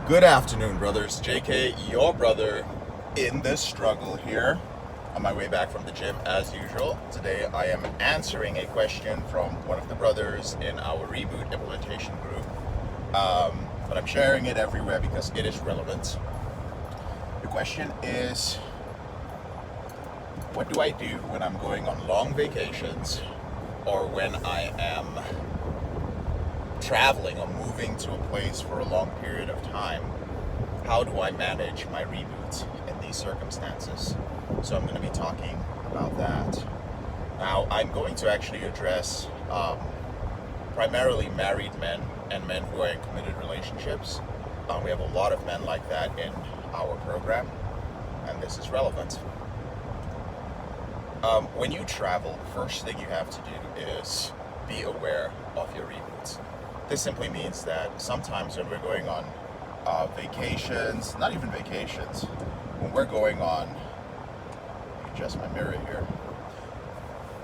Good afternoon, brothers. JK, your brother in the struggle here. On my way back from the gym as usual. Today I am answering a question from one of the brothers in our Reboot implementation group. But I'm sharing it everywhere because it is relevant. The question is, what do I do when I'm going on long vacations or when I am traveling or moving to a place for a long period of time? How do I manage my reboot in these circumstances? So I'm going to be talking about that. Now, I'm going to actually address primarily married men and men who are in committed relationships. We have a lot of men like that in our program, and this is relevant. When you travel, the first thing you have to do is be aware of your reboots. This simply means that sometimes when we're going on vacations, not even vacations, when we're going on, adjust my mirror here,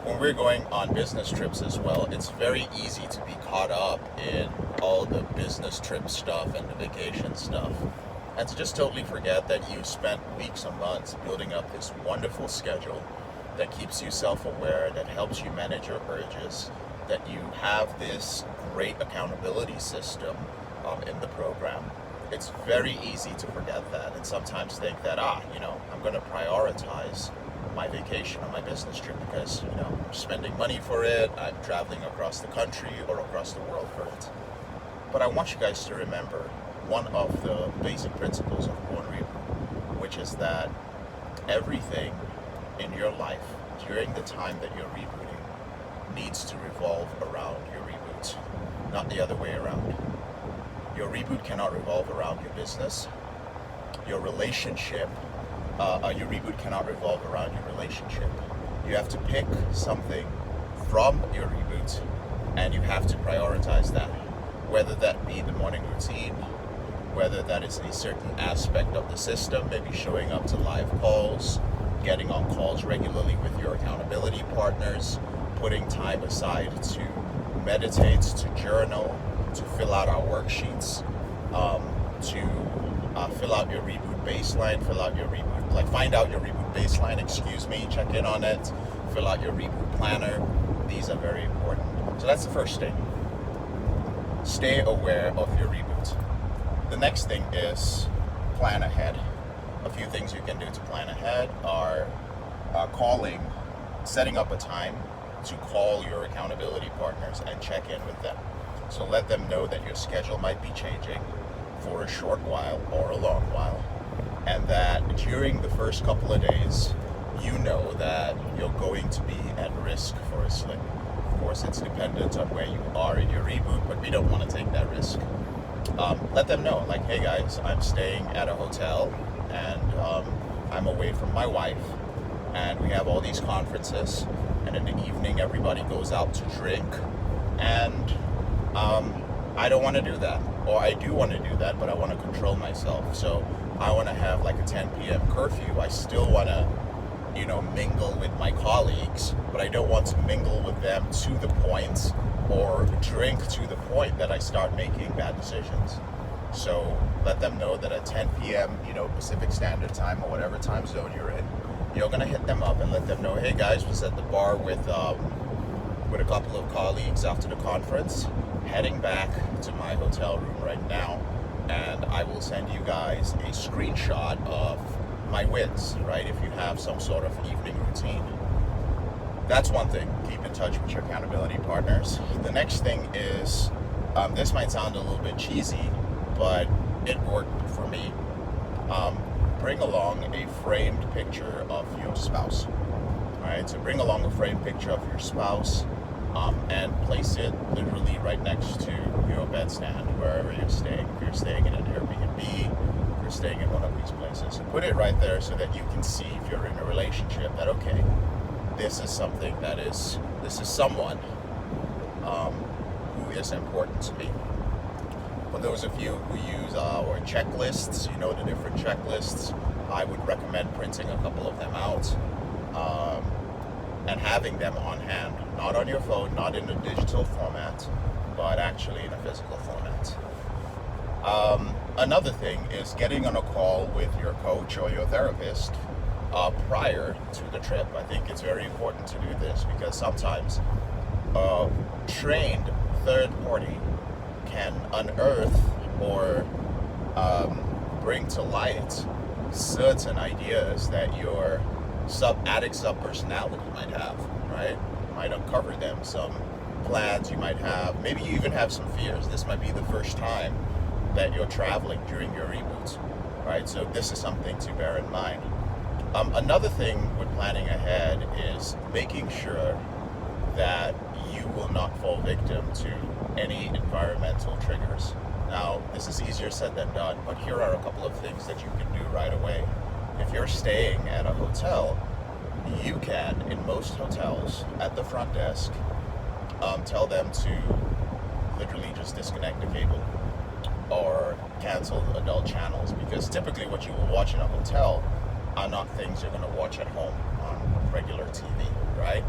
when we're going on business trips as well, it's very easy to be caught up in all the business trip stuff and the vacation stuff, and to just totally forget that you spent weeks and months building up this wonderful schedule that keeps you self-aware, that helps you manage your urges, that you have this great accountability system in the program. It's very easy to forget that and sometimes think that, I'm going to prioritize my vacation or my business trip because, I'm spending money for it, I'm traveling across the country or across the world for it. But I want you guys to remember one of the basic principles of PMO Reboot, which is that everything in your life during the time that you're rebooting needs to revolve around your reboot, not the other way around. Your reboot cannot revolve around your business. Your reboot cannot revolve around your relationship. You have to pick something from your reboot and you have to prioritize that. Whether that be the morning routine, whether that is a certain aspect of the system, maybe showing up to live calls, getting on calls regularly with your accountability partners, putting time aside to meditate, to journal, to fill out our worksheets, to fill out your reboot baseline, find out your reboot baseline, check in on it, fill out your reboot planner. These are very important. So that's the first thing. Stay aware of your reboot. The next thing is plan ahead. A few things you can do to plan ahead are setting up a time to call your accountability partners and check in with them. So let them know that your schedule might be changing for a short while or a long while, and that during the first couple of days, you know that you're going to be at risk for a slip. Of course, it's dependent on where you are in your reboot, but we don't want to take that risk. Let them know, like, hey guys, I'm staying at a hotel and I'm away from my wife, and we have all these conferences, and in the evening everybody goes out to drink, and I don't want to do that, or I do want to do that, but I want to control myself. So I want to have like a 10 p.m. curfew. I still want to, mingle with my colleagues, but I don't want to mingle with them to the point or drink to the point that I start making bad decisions. So let them know that at 10 p.m., Pacific Standard Time or whatever time zone you're in, you're going to hit them up and let them know, hey guys, was at the bar with a couple of colleagues after the conference, heading back to my hotel room right now, and I will send you guys a screenshot of my wins, right? If you have some sort of evening routine. That's one thing. Keep in touch with your accountability partners. The next thing is, this might sound a little bit cheesy, but it worked for me. Bring along a framed picture of your spouse. All right, so bring along a framed picture of your spouse and place it literally right next to your bedstand, wherever you're staying. If you're staying in an Airbnb, if you're staying in one of these places, so put it right there so that you can see if you're in a relationship that, okay, this is someone who is important to me. For those of you who use our checklists, the different checklists, I would recommend printing a couple of them out and having them on hand, not on your phone, not in a digital format, but actually in a physical format. Another thing is getting on a call with your coach or your therapist prior to the trip. I think it's very important to do this because sometimes a trained third party can unearth or bring to light certain ideas that your addict sub-personality might have, right? Might uncover them, some plans you might have. Maybe you even have some fears. This might be the first time that you're traveling during your reboots, right? So this is something to bear in mind. Another thing with planning ahead is making sure that you will not fall victim to any environmental triggers. Now, this is easier said than done, but here are a couple of things that you can do right away. If you're staying at a hotel, you can, in most hotels, at the front desk, tell them to literally just disconnect the cable or cancel adult channels, because typically what you will watch in a hotel are not things you're going to watch at home on regular TV, right?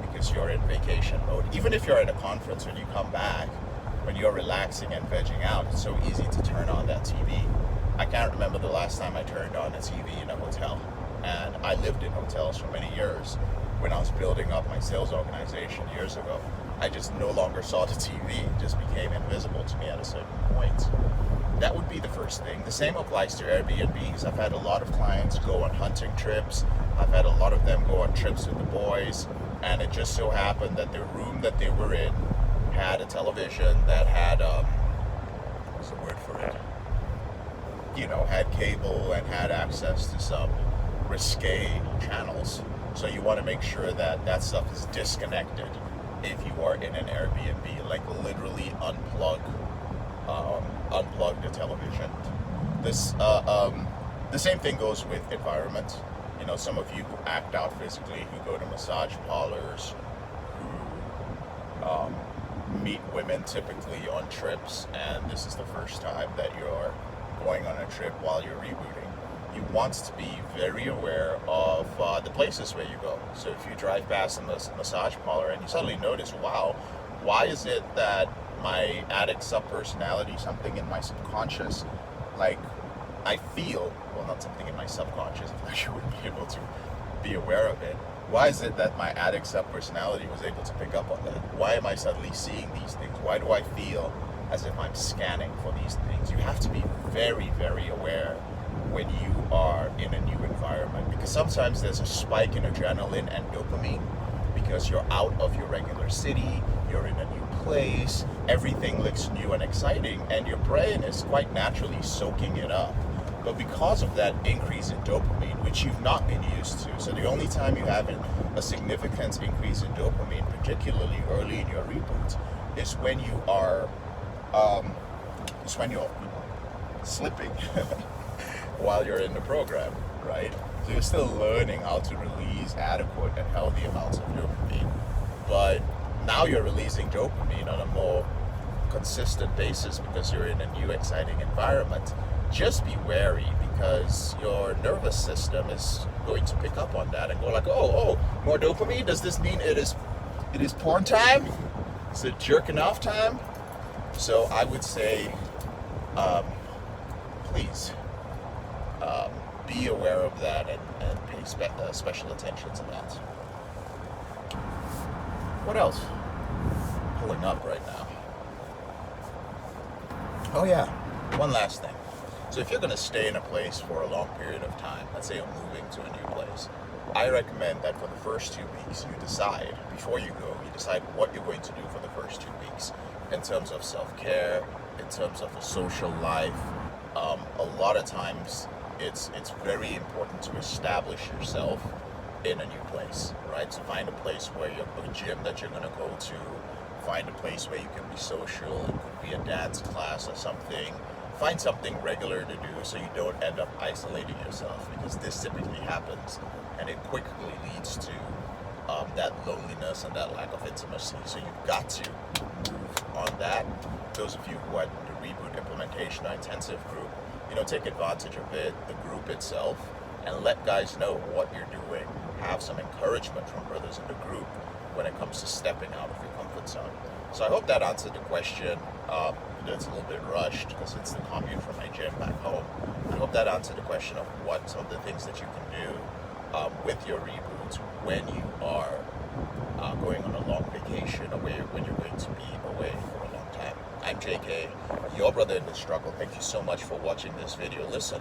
Because you're in vacation mode. Even if you're at a conference, when you come back, when you're relaxing and vegging out, it's so easy to turn on that TV. I can't remember the last time I turned on a TV in a hotel. And I lived in hotels for many years. When I was building up my sales organization years ago, I just no longer saw the TV. It just became invisible to me at a certain point. That would be the first thing. The same applies to Airbnbs. I've had a lot of clients go on hunting trips. I've had a lot of them go on trips with the boys. And it just so happened that the room that they were in had a television that had, what's the word for it? Had cable and had access to some risque channels. So you want to make sure that that stuff is disconnected if you are in an Airbnb, like literally unplug the television. The same thing goes with environment. Some of you who act out physically, who go to massage parlors, who meet women typically on trips, and this is the first time that you're going on a trip while you're rebooting. You want to be very aware of the places where you go. So if you drive past a massage parlor and you suddenly notice, wow, why is it that my addict sub-personality, something in my subconscious, like I feel, well, not something in my subconscious, I wouldn't be able to be aware of it. Why is it that my addict sub-personality was able to pick up on that? Why am I suddenly seeing these things? Why do I feel as if I'm scanning for these things? You have to be very, very aware when you are in a new environment, because sometimes there's a spike in adrenaline and dopamine because you're out of your regular city, you're in a new place, everything looks new and exciting, and your brain is quite naturally soaking it up. But because of that increase in dopamine, which you've not been used to, so the only time you have a significant increase in dopamine, particularly early in your reboot, is when you are slipping while you're in the program, right? So you're still learning how to release adequate and healthy amounts of dopamine, but now you're releasing dopamine on a more consistent basis because you're in a new exciting environment. Just be wary, because your nervous system is going to pick up on that and go like, oh, more dopamine? Does this mean it is porn time? Is it jerking off time? So I would say, please be aware of that and pay special attention to that. What else? Pulling up right now. Oh yeah, one last thing. So if you're going to stay in a place for a long period of time, let's say you're moving to a new place, I recommend that for the first 2 weeks you decide, before you go, you decide what you're going to do for the first 2 weeks in terms of self-care, in terms of a social life. A lot of times it's very important to establish yourself in a new place, right? So find a place where a gym that you're going to go to, find a place where you can be social. It could be a dance class or something. Find something regular to do so you don't end up isolating yourself, because this typically happens and it quickly leads to that loneliness and that lack of intimacy. So you've got to move on that. Those of you who are in the Reboot Implementation or Intensive group, take advantage of it, the group itself, and let guys know what you're doing. Have some encouragement from brothers in the group when it comes to stepping out of your comfort zone. So I hope that answered the question. It's a little bit rushed because it's the commute from hope that answered the question of what some of the things that you can do with your reboot when you are going on a long vacation or when you're going to be away for a long time. I'm JK, your brother in the struggle. Thank you so much for watching this video. Listen,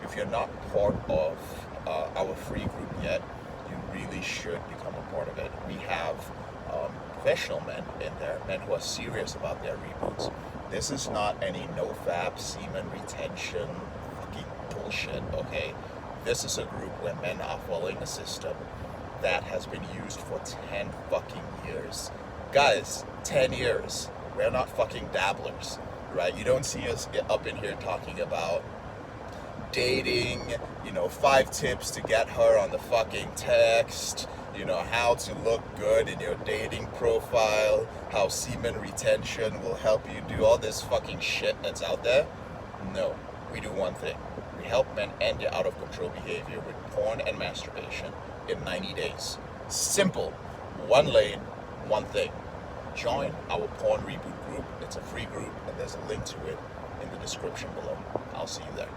if you're not part of our free group yet, you really should become a part of it. We have professional men in there, men who are serious about their reboots. This is not any no-fap, semen retention, fucking bullshit, okay? This is a group where men are following a system that has been used for 10 fucking years. Guys, 10 years. We're not fucking dabblers, right? You don't see us up in here talking about dating, 5 tips to get her on the fucking text, how to look good in your dating profile, how semen retention will help you do all this fucking shit that's out there. No, we do one thing. We help men end their out of control behavior with porn and masturbation in 90 days. Simple. One lane, one thing. Join our Porn Reboot group. It's a free group, and there's a link to it in the description below. I'll see you there.